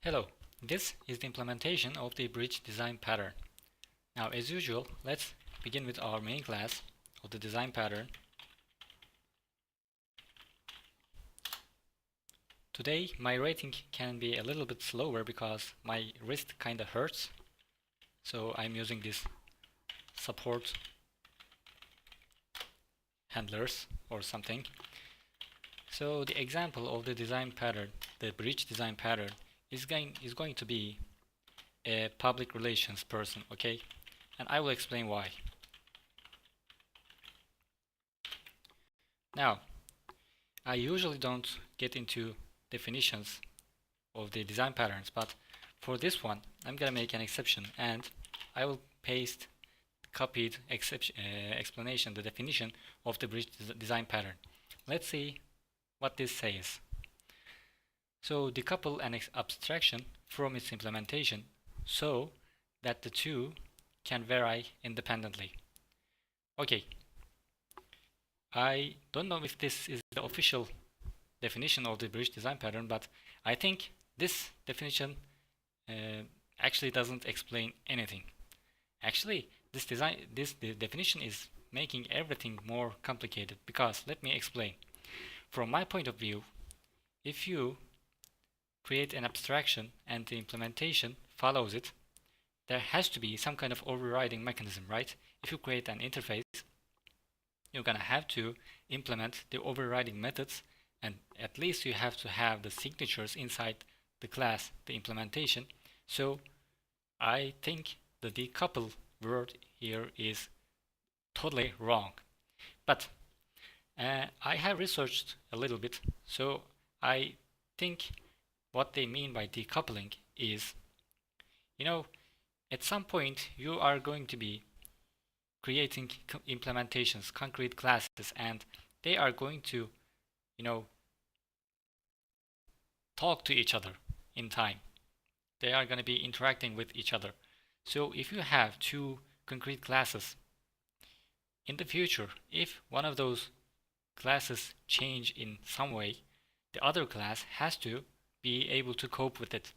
Hello, this is the implementation of the bridge design pattern. Now, as usual, let's begin with our main class of the design pattern. Today, my rating can be a little bit slower because my wrist kinda hurts, so I'm using this support handlers or something. So the example of the design pattern, the bridge design pattern, is going to be a public relations person, okay? And I will explain why. Now, I usually don't get into definitions of the design patterns, but for this one, I'm gonna make an exception and I will paste copied explanation, the definition of the bridge design pattern. Let's see what this says. So decouple an abstraction from its implementation so that the two can vary independently. Okay, I don't know if this is the official definition of the bridge design pattern, but I think this definition actually doesn't explain anything. Actually, the definition is making everything more complicated because let me explain. From my point of view, if you create an abstraction and the implementation follows it, there has to be some kind of overriding mechanism, right? If you create an interface, you're gonna have to implement the overriding methods, and at least you have to have the signatures inside the class, the implementation. So I think the decouple word here is totally wrong. But I have researched a little bit, so I think what they mean by decoupling is, at some point you are going to be creating implementations, concrete classes, and they are going to, talk to each other in time. They are going to be interacting with each other. So if you have two concrete classes, in the future, if one of those classes change in some way, the other class has to be able to cope with it.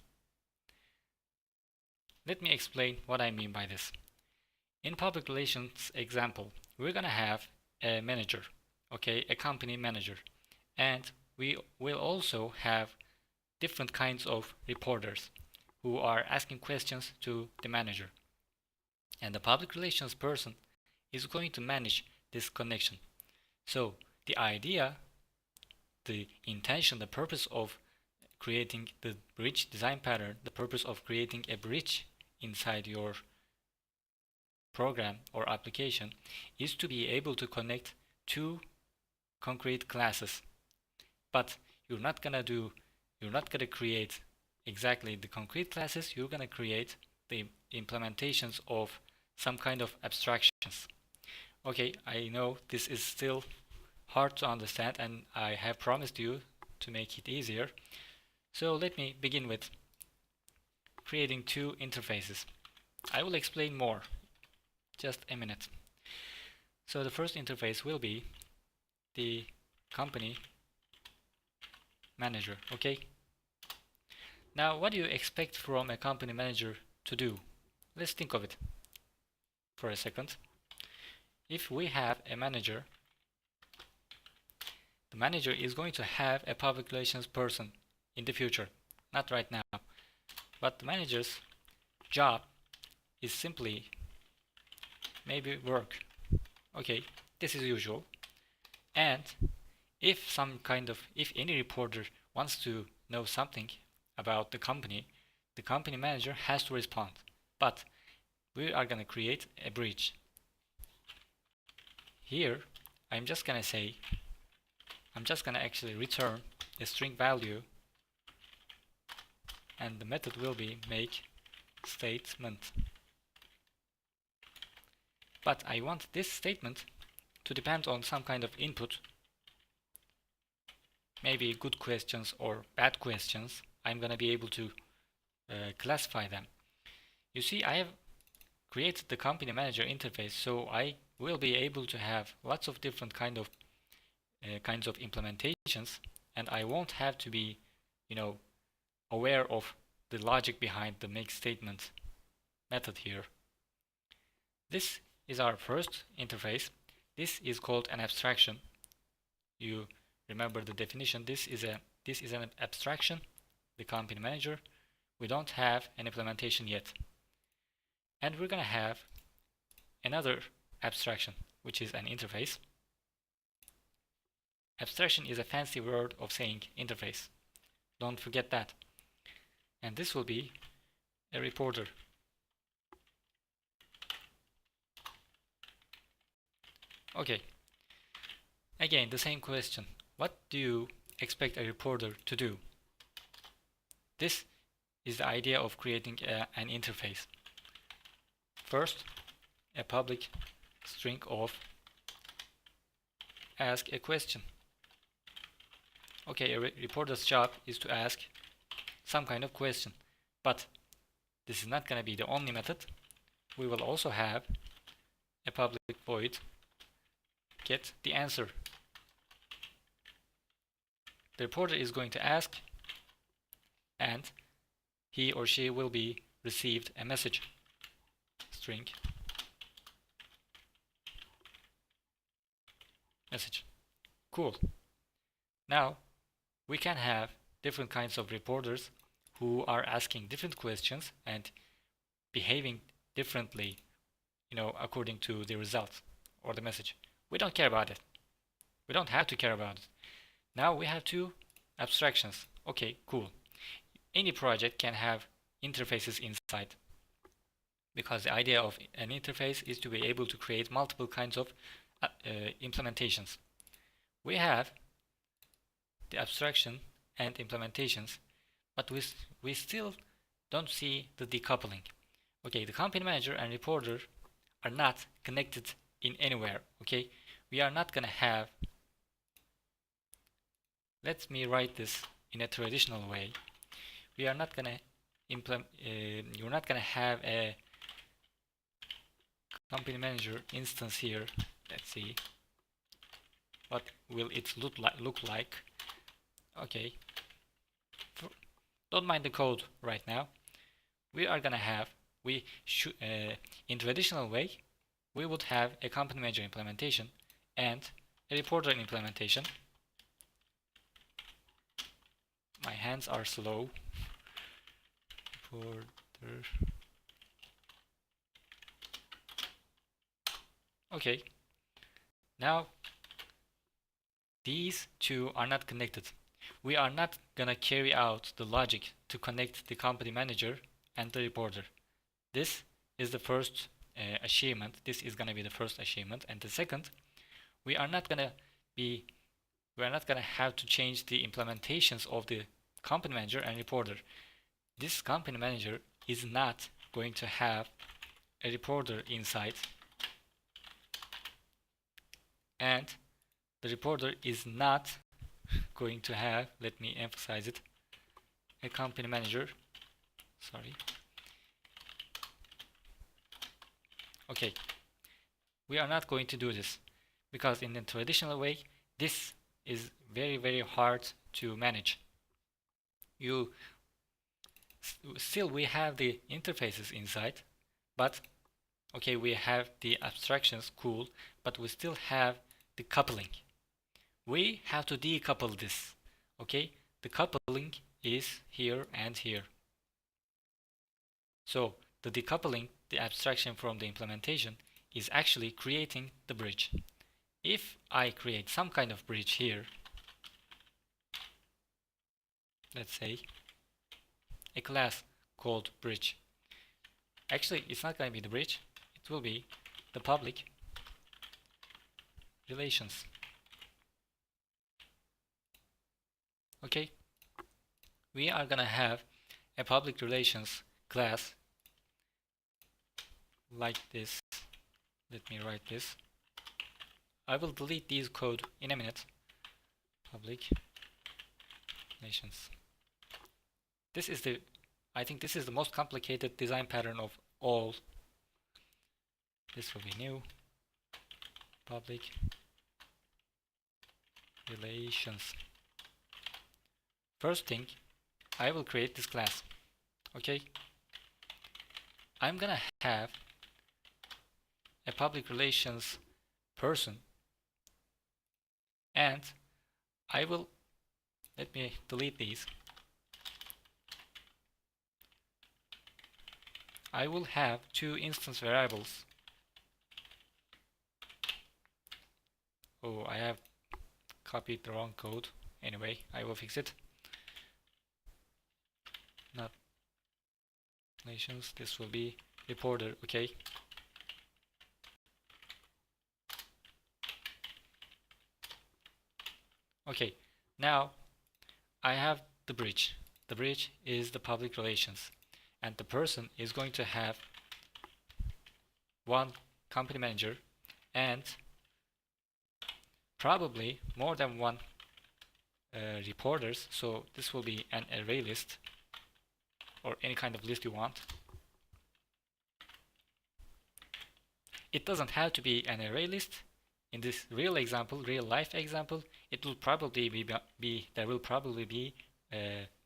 Let me explain what I mean by this. In public relations example, we're gonna have a manager, okay, a company manager, and we will also have different kinds of reporters who are asking questions to the manager. And the public relations person is going to manage this connection. So the idea, the intention, the purpose of creating the bridge design pattern, the purpose of creating a bridge inside your program or application is to be able to connect two concrete classes. But you're not gonna create exactly the concrete classes, you're gonna create the implementations of some kind of abstractions. Okay, I know this is still hard to understand and I have promised you to make it easier. So let me begin with creating two interfaces. I will explain more. Just a minute. So the first interface will be the company manager, okay? Now, what do you expect from a company manager to do? Let's think of it for a second. If we have a manager, the manager is going to have a public relations person in the future, not right now. But the manager's job is simply maybe work. Okay, this is usual. And if any reporter wants to know something about the company manager has to respond. But we are going to create a bridge. Here, I'm just going to actually return a string value, and the method will be make statement. But I want this statement to depend on some kind of input, maybe good questions or bad questions. I'm going to be able to classify them. You see, I have created the company manager interface, so I will be able to have lots of different kinds of implementations, and I won't have to be, aware of the logic behind the make statement method here. This is our first interface. This is called an abstraction. You remember the definition. This is an abstraction, the company manager. We don't have an implementation yet. And we're gonna have another abstraction, which is an interface. Abstraction is a fancy word of saying interface. Don't forget that. And this will be a reporter. Okay. Again, the same question. What do you expect a reporter to do? This is the idea of creating an interface. First, a public string of ask a question. Okay, a reporter's job is to ask some kind of question, but this is not going to be the only method. We will also have a public void get the answer. The reporter is going to ask, and he or she will be received a message string message. Cool. Now we can have different kinds of reporters who are asking different questions and behaving differently, according to the result or the message. We don't care about it. We don't have to care about it. Now we have two abstractions. Okay, cool. Any project can have interfaces inside, because the idea of an interface is to be able to create multiple kinds of implementations. We have the abstraction and implementations, but we still don't see the decoupling. Okay, the company manager and reporter are not connected in anywhere. Okay, we are not gonna have, let me write this in a traditional way. We are not gonna you're not gonna have a company manager instance here. Let's see what will it look like. Okay, don't mind the code right now. We are gonna have, in traditional way, we would have a company manager implementation and a reporter implementation. My hands are slow. Reporter. Okay. Now these two are not connected. We are not gonna carry out the logic to connect the company manager and the reporter. This is the first achievement. This is gonna be the first achievement, and the second, we are not gonna have to change the implementations of the company manager and reporter. This company manager is not going to have a reporter inside, and the reporter is not going to have, let me emphasize it, a company manager. Sorry. Okay, we are not going to do this, because in the traditional way, this is very, very hard to manage. Still we have the interfaces inside, but okay, we have the abstractions, cool, but we still have the coupling. We have to decouple this. Okay, the coupling is here and here. So the decoupling, the abstraction from the implementation, is actually creating the bridge. If I create some kind of bridge here, let's say a class called bridge. Actually, it's not going to be the bridge. It will be the public relations. Okay, we are gonna have a public relations class like this. Let me write this. I will delete these code in a minute. Public relations. This is I think this is the most complicated design pattern of all. This will be new. Public relations. First thing, I will create this class. Okay, I'm gonna have a public relations person, and I will, let me delete these. I will have two instance variables. Oh, I have copied the wrong code. Anyway, I will fix it. Not relations, this will be reporter. Okay. Okay, now I have the bridge. The bridge is the public relations, and the person is going to have one company manager and probably more than one reporters. So this will be an array list or any kind of list you want. It doesn't have to be an array list. In this real example, real life example, it will probably be there will probably be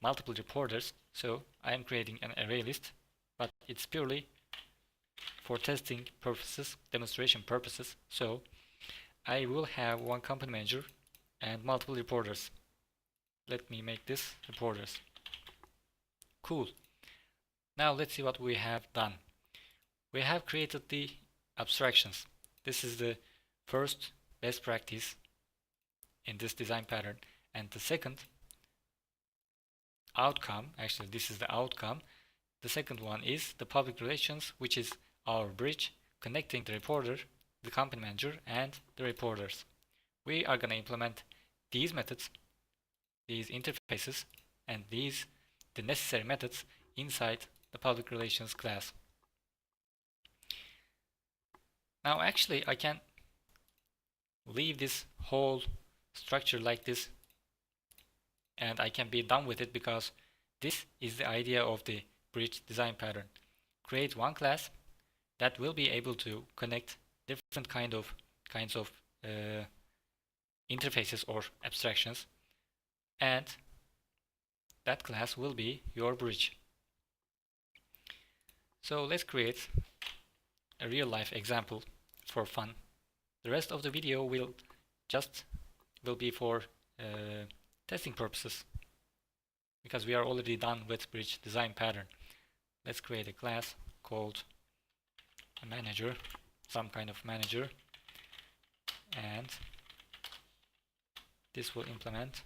multiple reporters. So I am creating an array list, but it's purely for testing purposes, demonstration purposes. So I will have one company manager and multiple reporters. Let me make this reporters. Cool. Now let's see what we have done. We have created the abstractions. This is the first best practice in this design pattern, and the second outcome, actually this is the outcome. The second one is the public relations, which is our bridge connecting the reporter, the company manager, and the reporters. We are going to implement these methods, these interfaces, and the necessary methods inside the public relations class. Now actually I can leave this whole structure like this and I can be done with it, because this is the idea of the bridge design pattern. Create one class that will be able to connect different kinds of interfaces or abstractions, and that class will be your bridge. So let's create a real life example for fun. The rest of the video will be for testing purposes, because we are already done with bridge design pattern. Let's create a class called a manager, some kind of manager, and this will implement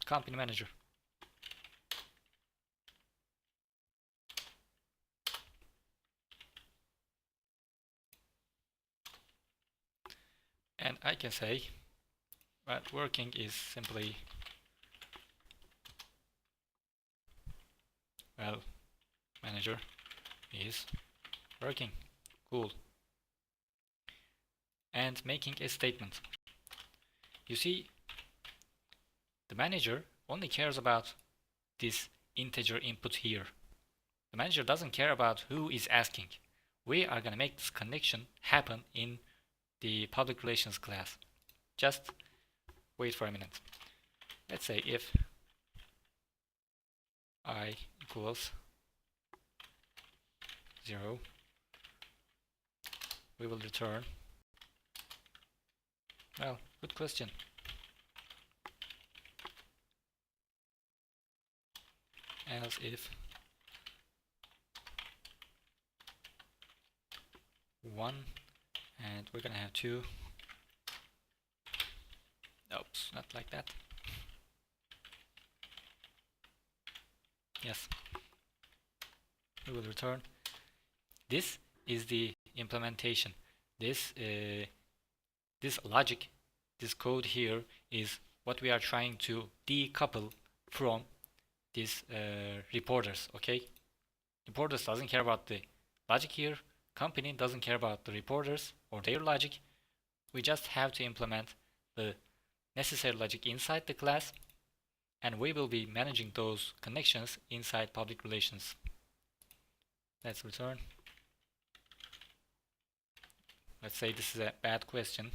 company manager. And I can say that working is simply, well, manager is working. Cool. And making a statement. You see, the manager only cares about this integer input here. The manager doesn't care about who is asking. We are going to make this connection happen in the public relations class. Just wait for a minute. Let's say if I equals 0, we will return, well, good question. Else if 1, and we're gonna have 2. Oops, not like that. Yes, we will return. This is the implementation. This logic, this code here is what we are trying to decouple from these reporters. Okay, reporters doesn't care about the logic here. Company doesn't care about the reporters or their logic. We just have to implement the necessary logic inside the class, and we will be managing those connections inside public relations. Let's return. Let's say this is a bad question.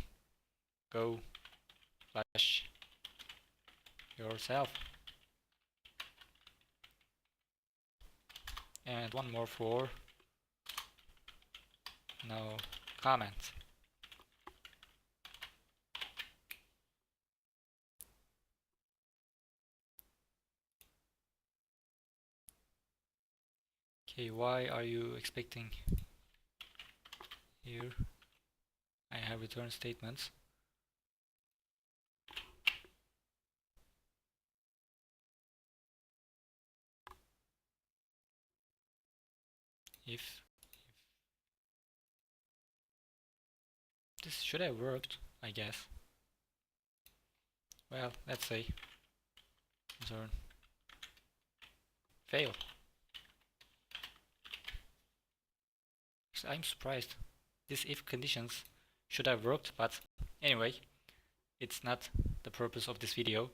Go flash yourself. and one more for no comment. Okay, why are you expecting here? I have return statements. If this should have worked, I guess. Well, let's say return fail. So I'm surprised. This if conditions should have worked, but anyway, it's not the purpose of this video.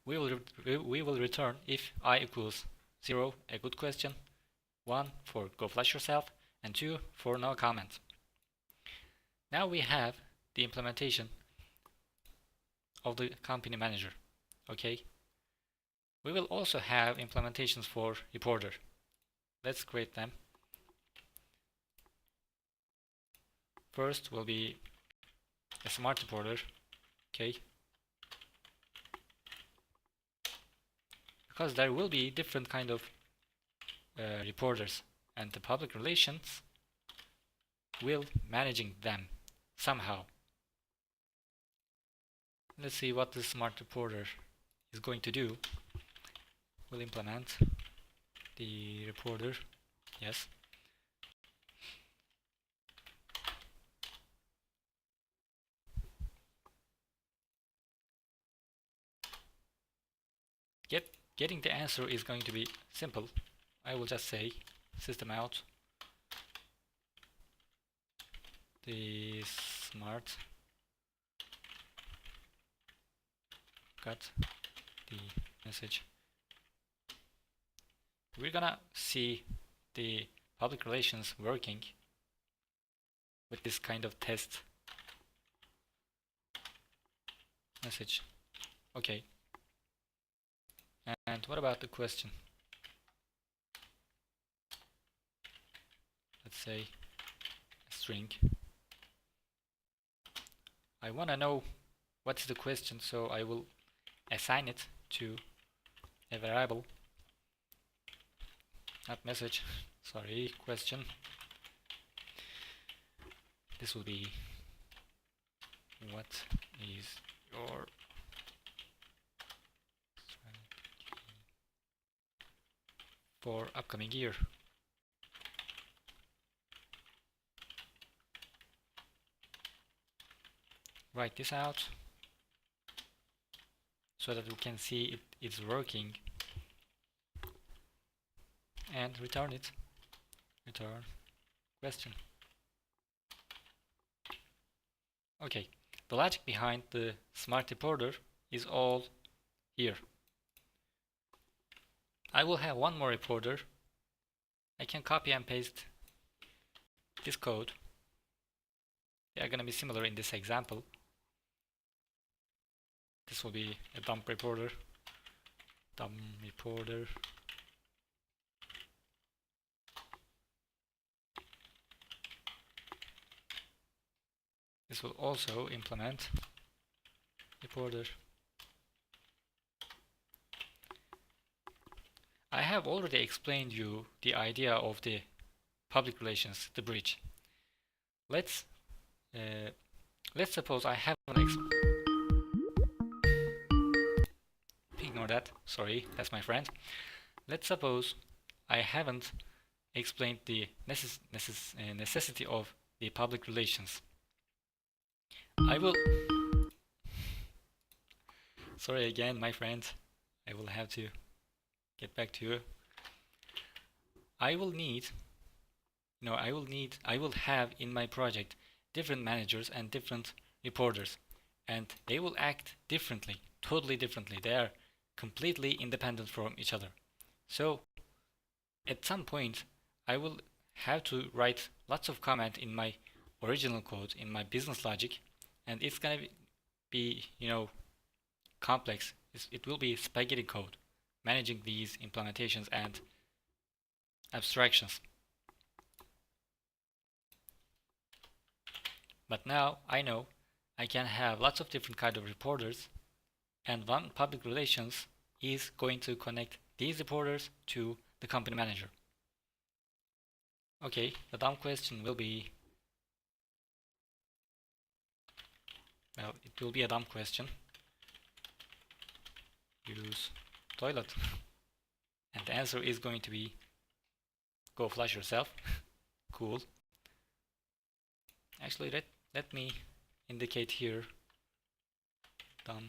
We will return if I equals 0, a good question, 1 for go flush yourself, and 2 for no comment. Now we have the implementation of the company manager. Okay. We will also have implementations for reporter. Let's create them. First will be a smart reporter. Okay. Because there will be different kind of reporters, and the public relations will managing them somehow. Let's see what the smart reporter is going to do. We'll implement the reporter. Yes. Getting the answer is going to be simple. I will just say system out the smart got the message. We're gonna see the public relations working with this kind of test message. Okay. And what about the question? Let's say a string. I want to know what's the question, so I will assign it to a variable, not message, sorry, question. This will be what is your for upcoming year. Write this out so that we can see it's working, and return it. Return question. Okay, the logic behind the smart reporter is all here. I will have one more reporter. I can copy and paste this code. They are going to be similar in this example. This will be a dump reporter. Dump reporter. This will also implement reporter. I have already explained you the idea of the public relations, the bridge. Let's suppose I haven't ignore that. Sorry, that's my friend. Let's suppose I haven't explained the necessity of the public relations. I will. Sorry again, my friend. I will have to get back to you. I will have in my project different managers and different reporters, and they will act differently, totally differently. They are completely independent from each other. So at some point I will have to write lots of comment in my original code, in my business logic, and it's gonna be complex. It will be spaghetti code managing these implementations and abstractions. But now I know I can have lots of different kind of reporters, and one public relations is going to connect these reporters to the company manager. Okay, the dumb question will be, well, it will be a dumb question. Use toilet. And the answer is going to be, go flush yourself. Cool. Actually, let me indicate here, dumb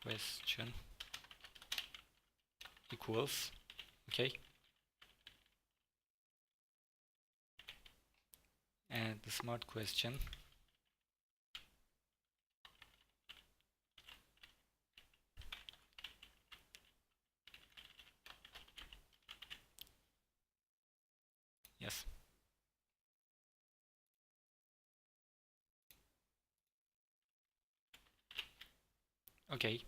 question equals, okay. And the smart question yes. Okay,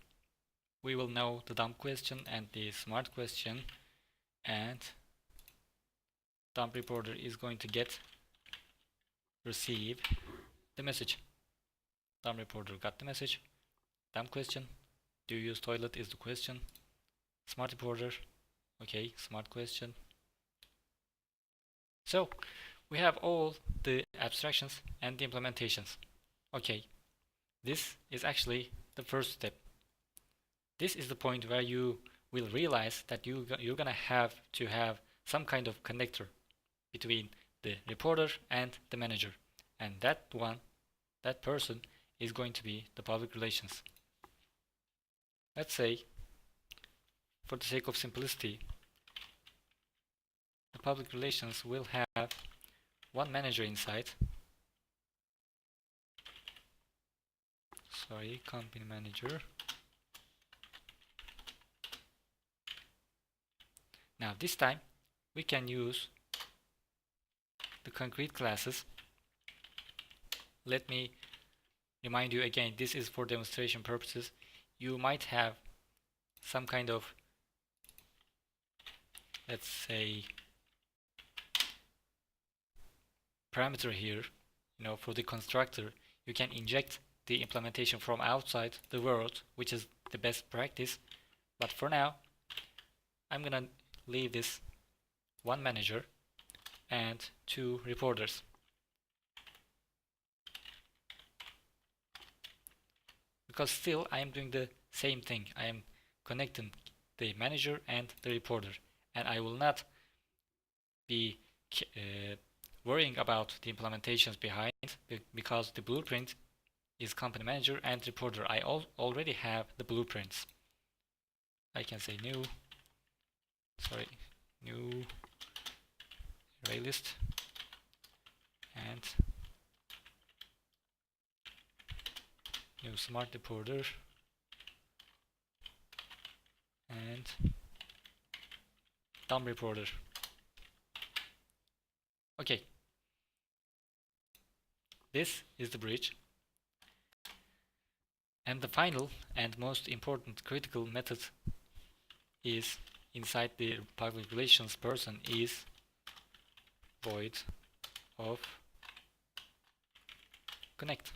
we will know the dumb question and the smart question, and dumb reporter is going to receive the message. Dumb reporter got the message. Dumb question, do you use toilet is the question. Smart reporter, okay, smart question. So we have all the abstractions and the implementations. Okay, this is actually the first step. This is the point where you will realize that you're gonna have to have some kind of connector between the reporter and the manager, and that person is going to be the public relations. Let's say, for the sake of simplicity, the public relations will have one manager inside. Sorry, company manager. Now this time we can use the concrete classes. Let me remind you again, this is for demonstration purposes. You might have some kind of, let's say, parameter here, for the constructor. You can inject the implementation from outside the world, which is the best practice. But for now, I'm gonna leave this one manager and two reporters. Because still I am doing the same thing. I am connecting the manager and the reporter, and I will not be worrying about the implementations behind, because the blueprint is company manager and reporter. I already have the blueprints. I can say new array list and new smart reporter and dumb reporter. Okay, this is the bridge, and the final and most important critical method is inside the public relations person is void of connect.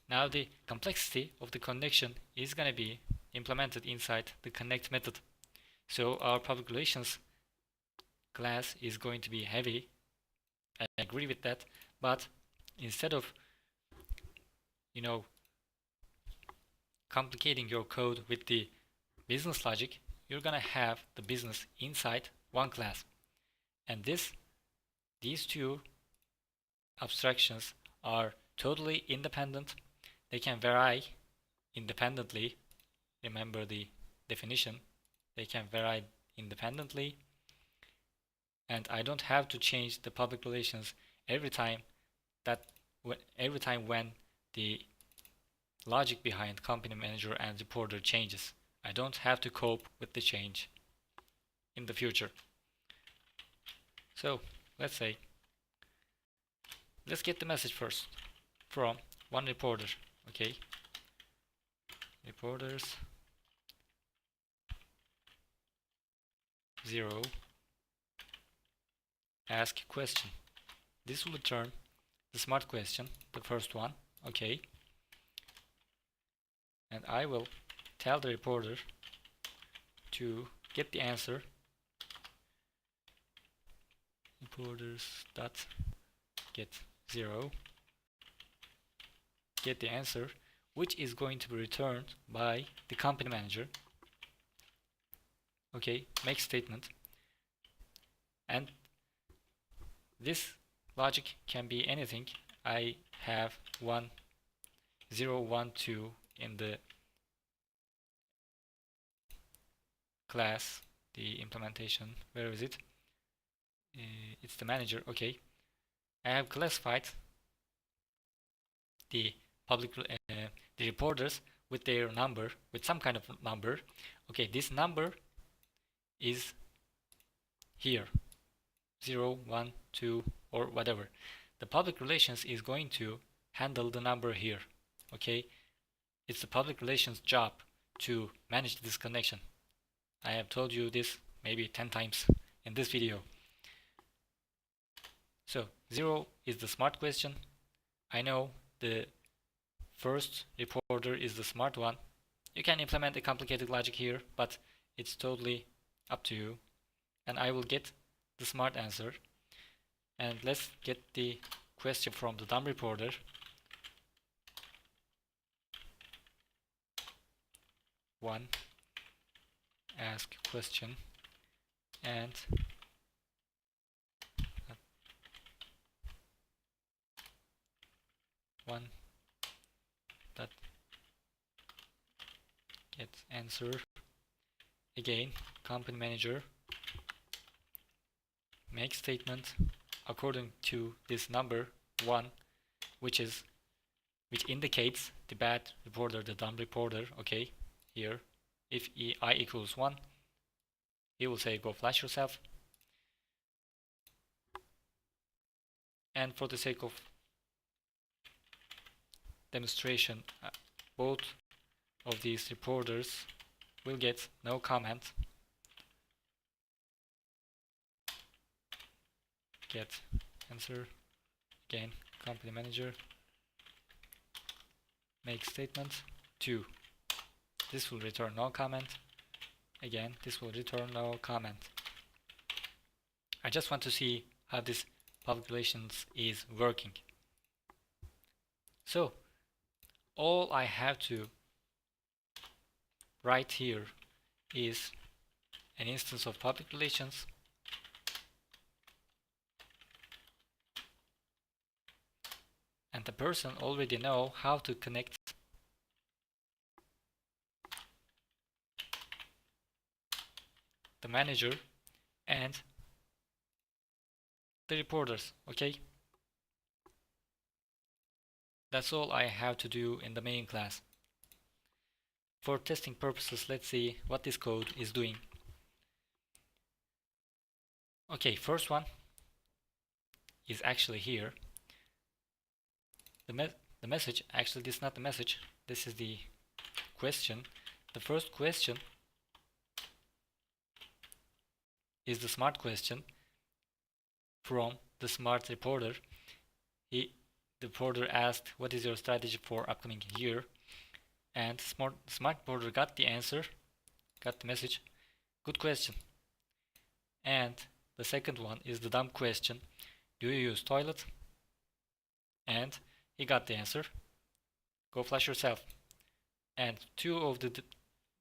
Now the complexity of the connection is going to be implemented inside the connect method. So our public relations class is going to be heavy. I agree with that, but instead of complicating your code with the business logic, you're gonna have the business inside one class, and these two abstractions are totally independent. They can vary independently. Remember the definition. They can vary independently, and I don't have to change the public relations every time when the logic behind company manager and reporter changes. I don't have to cope with the change in the future. So let's get the message first from one reporter. Okay, reporters 0 ask question. This will return the smart question, the first one. Okay, and I will tell the reporter to get the answer. Reporters dot get 0, get the answer, which is going to be returned by the company manager. Okay, make statement. And this logic can be anything. I have 1 0 1 2 in the class, the implementation. Where is it? It's the manager. Okay, I have classified the public the reporters with their number, with some kind of number. Okay, this number is here, 0 1 2 or whatever. The public relations is going to handle the number here. Okay, it's the public relations job to manage this connection. I have told you this maybe 10 times in this video. So 0 is the smart question. I know the first reporter is the smart one. You can implement a complicated logic here, but it's totally up to you. And I will get the smart answer. And let's get the question from the dumb reporter. One ask question and one that get answer. Again, company manager make statement according to this number 1, which indicates the bad reporter, the dumb reporter. Okay, here if I equals 1, he will say go flash yourself. And for the sake of demonstration, both of these reporters will get no comment. Get answer. Again, company manager make statement 2. This will return no comment. Again, this will return no comment. I just want to see how this public relations is working. So all I have to write here is an instance of public relations and the person already know how to connect the manager and the reporters. Okay, that's all I have to do in the main class. For testing purposes, let's see what this code is doing. Okay, first one is actually here. The message, actually this is not the message, this is the question. The first question is the smart question from the smart reporter. The reporter asked, what is your strategy for upcoming year? And smart reporter got the answer, got the message, good question. And the second one is the dumb question, do you use toilet? And he got the answer, go flush yourself. And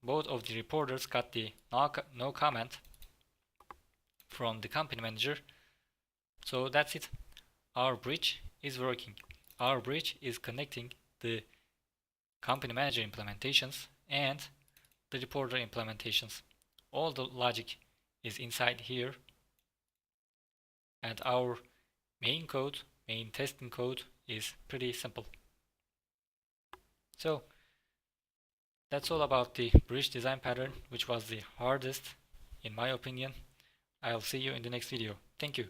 both of the reporters got the no comment from the company manager. So that's it. Our bridge is working. Our bridge is connecting the company manager implementations and the reporter implementations. All the logic is inside here, and our main testing code is pretty simple. So that's all about the bridge design pattern, which was the hardest in my opinion. I'll see you in the next video. Thank you.